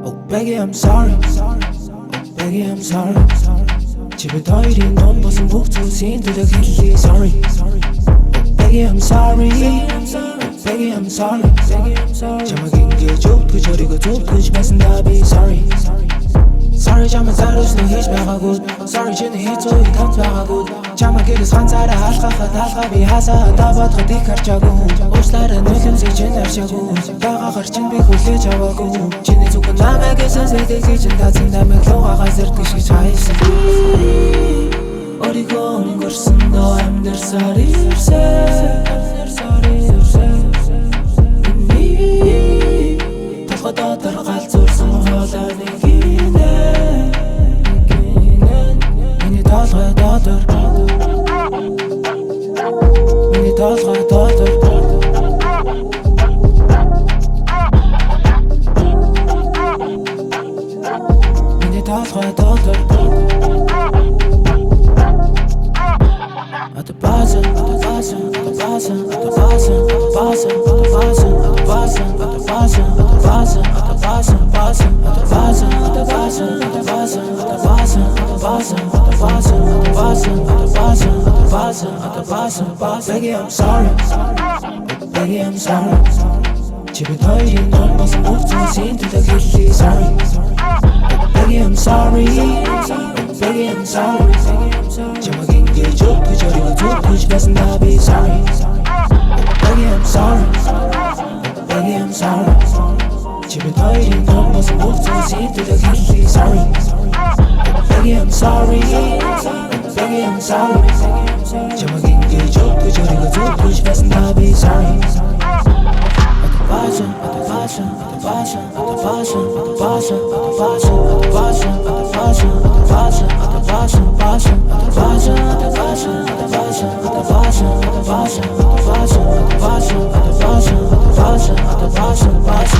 Oh baby I'm sorry. Oh baby I'm sorry. Чибэд хоёрын дунд болсон бүх зүйлсийн төлөө хэллий sorry. Oh baby I'm sorry. Oh baby I'm sorry. Чамайг ингэж өгдөж өөрийгөө зүтгэж байсандаа би sorry. Sorry чамайг зарчсан хийж байгаагүй. Sorry чиний хийцүү танд байгаагүй. Чамайг гэрээс ганцаараа алхахад алгаа би хасаа та бодоход их харчаагүй. Уучлаарай нөлөөсөй чинь авшаагүй. Байгаагаар чинь би хүлээж аваагүй. Чиний зүгт намайг эсэсэдэг гэж таацсан дамиг лугаа газар тийш хайсан. Өөрийгөө өнгөрсөн доо амьдэрсаар ирсэн. Толгой дотор галзуурсан хоолой нэг гинэ. Миний толгой дотор. Миний толгой дотор. Миний толгой дотор. At the bottom, at the bottom, at the bottom, at the bottom, at the bottom, at the bottom, at the bottom, at the bottom, at the bottom, at the bottom, bottom, at the bottom, at the bottom, at the bottom, at the bottom, at the bottom, at the bottom, at the bottom, at the bottom, at the bottom, at the bottom, bottom. Baby I'm sorry. Baby I'm sorry. Чибэд хоёрын дунд болсон бүх зүйлсийн төлөө хэллий sorry. Baby I'm sorry. Baby I'm sorry. Чамайг ингэж өгдөж өөрийгөө зүтгэж байсандаа би sorry. Baby I'm sorry. Baby I'm sorry. Чибэд хоёрын дунд болсон бүх зүйлсийн төлөө хэллий sorry. Baby I'm sorry. Baby I'm sorry. Чамайг ингэж өгдөж өөрийгөө зүтгэж байсандаа би sorry. At the bottom, at the bottom, at the bottom, at the bottom, at the bottom, at the bottom, at the bottom, at the bottom, at the bottom, bottom, at the bottom, at the bottom, at the bottom, at the bottom, at the bottom, at the bottom, at the bottom, at the bottom, at the bottom, at the bottom, bottom.